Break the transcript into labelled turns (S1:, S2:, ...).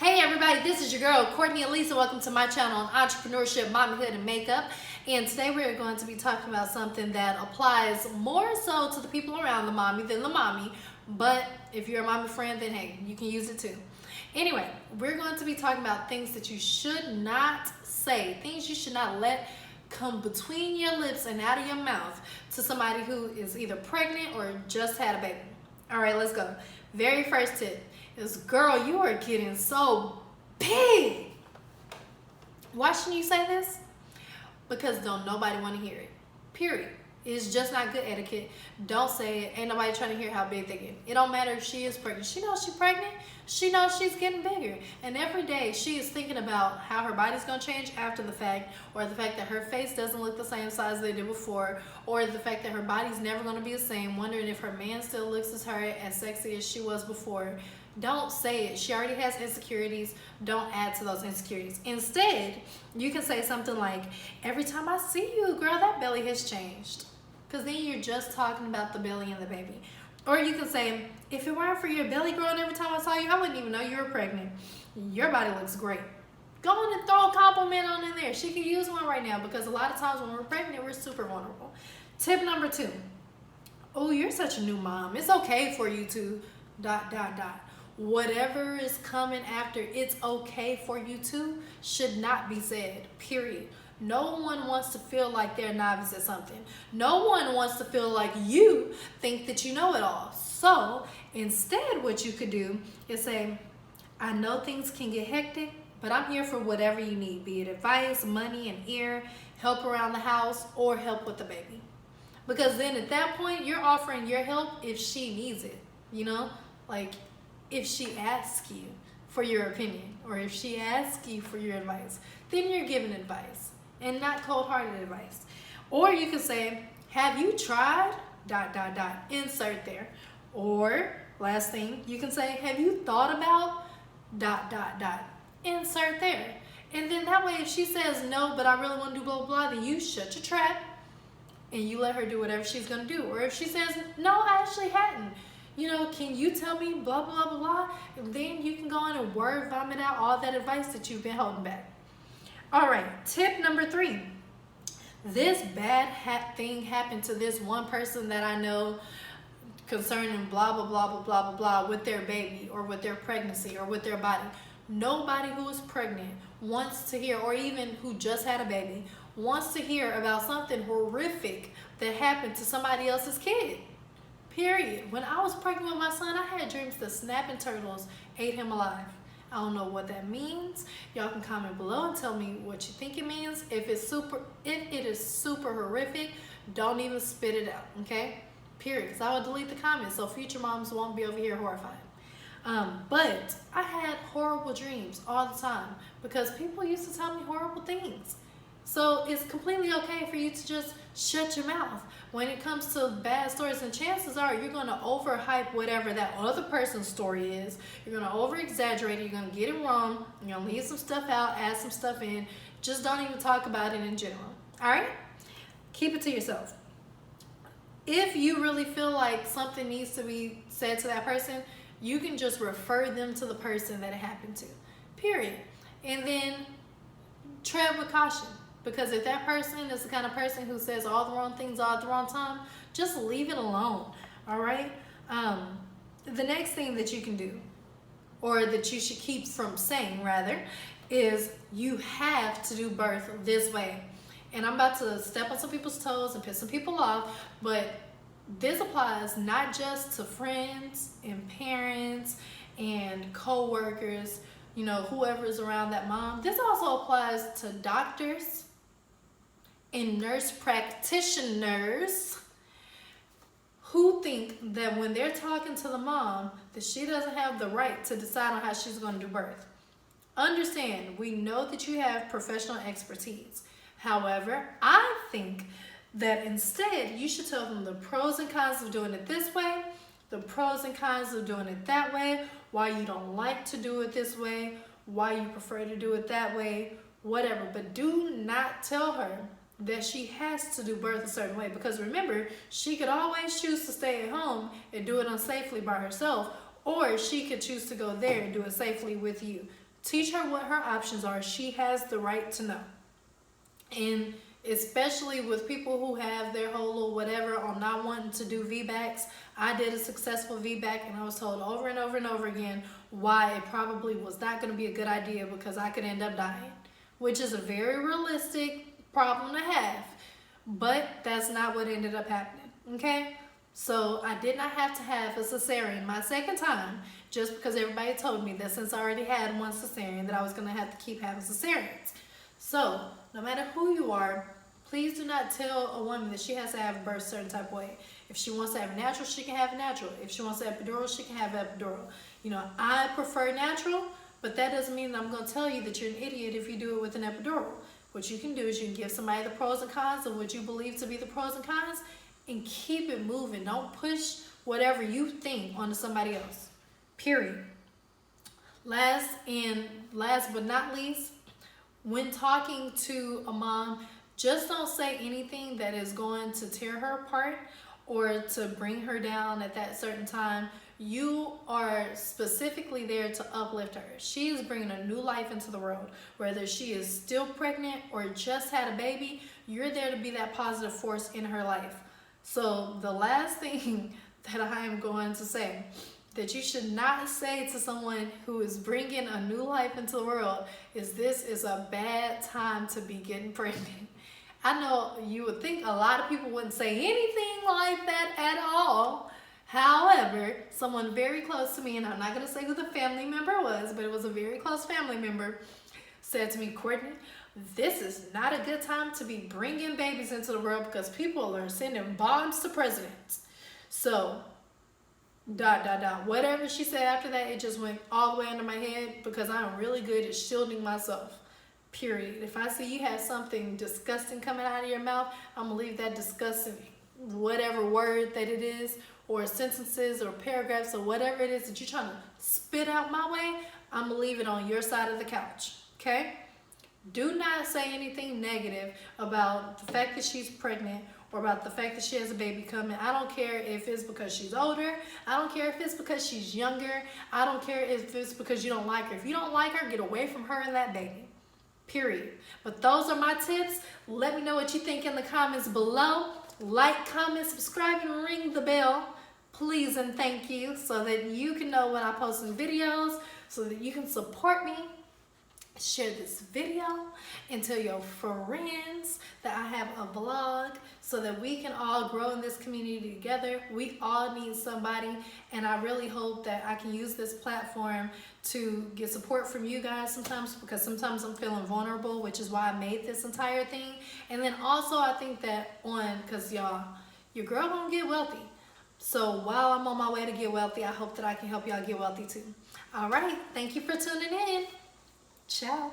S1: Hey everybody, this is your girl Courtney Elisa. Welcome to my channel on entrepreneurship, mommyhood, and makeup. And today we're going to be talking about something that applies more so to the people around the mommy than the mommy. But if you're a mommy friend, then hey, you can use it too. Anyway, we're going to be talking about things that you should not say, things you should not let come between your lips and out of your mouth to somebody who is either pregnant or just had a baby. All right, let's go. Very first tip is, girl, you are getting so big. Why shouldn't you say this? Because don't nobody want to hear it. Period. It's just not good etiquette. Don't say it. Ain't nobody trying to hear how big they get. It don't matter if she is pregnant. She knows she's pregnant. She knows she's getting bigger. And every day she is thinking about how her body's going to change after the fact, or the fact that her face doesn't look the same size they did before, or the fact that her body's never going to be the same, wondering if her man still looks as her, as sexy as she was before. Don't say it. She already has insecurities. Don't add to those insecurities. Instead, you can say something like, every time I see you, girl, that belly has changed. Because then you're just talking about the belly and the baby. Or you can say, if it weren't for your belly growing every time I saw you, I wouldn't even know you were pregnant. Your body looks great. Go on and throw a compliment on in there. She could use one right now, because a lot of times when we're pregnant, we're super vulnerable. Tip number 2. Oh, you're such a new mom. It's okay for you to ... Whatever is coming after it's okay for you to should not be said, period. No one wants to feel like they're novice at something. No one wants to feel like you think that you know it all. So instead, what you could do is say, I know things can get hectic, but I'm here for whatever you need, be it advice, money, an ear, help around the house, or help with the baby. Because then at that point, you're offering your help if she needs it, you know? Like, if she asks you for your opinion, or if she asks you for your advice, then you're giving advice and not cold-hearted advice. Or you can say, have you tried ... insert there. Or last thing, you can say, have you thought about ... insert there. And then that way, if she says no, but I really want to do blah, blah, blah, then you shut your trap and you let her do whatever she's going to do. Or if she says, no, I actually hadn't. You know, can you tell me blah, blah, blah, blah? And then you can go on and word vomit out all that advice that you've been holding back. All right, tip number 3. This bad thing happened to this one person that I know concerning blah, blah, blah, blah, blah, blah, blah, with their baby or with their pregnancy or with their body. Nobody who is pregnant wants to hear, or even who just had a baby, wants to hear about something horrific that happened to somebody else's kid. Period. When I was pregnant with my son, I had dreams that snapping turtles ate him alive. I don't know what that means. Y'all can comment below and tell me what you think it means. If it is super horrific, don't even spit it out, okay? Period. Because I will delete the comments so future moms won't be over here horrified. But I had horrible dreams all the time because people used to tell me horrible things. So it's completely okay for you to just shut your mouth when it comes to bad stories, and chances are you're going to overhype whatever that other person's story is. You're going to over-exaggerate it. You're going to get it wrong. You're going to leave some stuff out, add some stuff in. Just don't even talk about it in general. All right? Keep it to yourself. If you really feel like something needs to be said to that person, you can just refer them to the person that it happened to. Period. And then tread with caution. Because if that person is the kind of person who says all the wrong things all at the wrong time, just leave it alone, all right? The next thing that you can do, or that you should keep from saying rather, is you have to do birth this way. And I'm about to step on some people's toes and piss some people off, but this applies not just to friends and parents and co-workers, you know, whoever's around that mom. This also applies to doctors and nurse practitioners who think that when they're talking to the mom, that she doesn't have the right to decide on how she's going to do birth. Understand, we know that you have professional expertise. However, I think that instead you should tell them the pros and cons of doing it this way, the pros and cons of doing it that way, why you don't like to do it this way, why you prefer to do it that way, whatever. But do not tell her that she has to do birth a certain way, because remember, she could always choose to stay at home and do it unsafely by herself, or she could choose to go there and do it safely with you. Teach her what her options are. She has the right to know. And especially with people who have their whole little whatever on not wanting to do VBACs. I did a successful VBAC and I was told over and over and over again why it probably was not going to be a good idea because I could end up dying, which is a very realistic problem to have. But that's not what ended up happening, okay? So I did not have to have a cesarean my second time just because everybody told me that since I already had one cesarean that I was going to have to keep having cesareans. So no matter who you are, please do not tell a woman that she has to have a birth a certain type of way. If she wants to have a natural, she can have a natural. If she wants to have epidural, she can have epidural. You know, I prefer natural, but that doesn't mean that I'm going to tell you that you're an idiot if you do it with an epidural. What you can do is you can give somebody the pros and cons of what you believe to be the pros and cons and keep it moving. Don't push whatever you think onto somebody else. Period. Last but not least, when talking to a mom, just don't say anything that is going to tear her apart or to bring her down at that certain time. You are specifically there to uplift her. She is bringing a new life into the world. Whether she is still pregnant or just had a baby, you're there to be that positive force in her life. So the last thing that I am going to say that you should not say to someone who is bringing a new life into the world is this is a bad time to be getting pregnant. I know you would think a lot of people wouldn't say anything like that at all. However, someone very close to me, and I'm not going to say who the family member was, but it was a very close family member, said to me, Courtney, this is not a good time to be bringing babies into the world because people are sending bombs to presidents. So, ... Whatever she said after that, it just went all the way under my head because I'm really good at shielding myself. Period. If I see you have something disgusting coming out of your mouth, I'm going to leave that disgusting, whatever word that it is, or sentences or paragraphs or whatever it is that you're trying to spit out my way, I'm going to leave it on your side of the couch. Okay? Do not say anything negative about the fact that she's pregnant or about the fact that she has a baby coming. I don't care if it's because she's older. I don't care if it's because she's younger. I don't care if it's because you don't like her. If you don't like her, get away from her and that baby. Period. But those are my tips. Let me know what you think in the comments below. Like, comment, subscribe, and ring the bell. Please and thank you so that you can know when I post new videos, so that you can support me. Share this video and tell your friends that I have a vlog so that we can all grow in this community together. We all need somebody, and I really hope that I can use this platform to get support from you guys sometimes, because sometimes I'm feeling vulnerable, which is why I made this entire thing. And then also I think that because y'all, your girl gonna get wealthy. So while I'm on my way to get wealthy, I hope that I can help y'all get wealthy too. All right, thank you for tuning in. Ciao.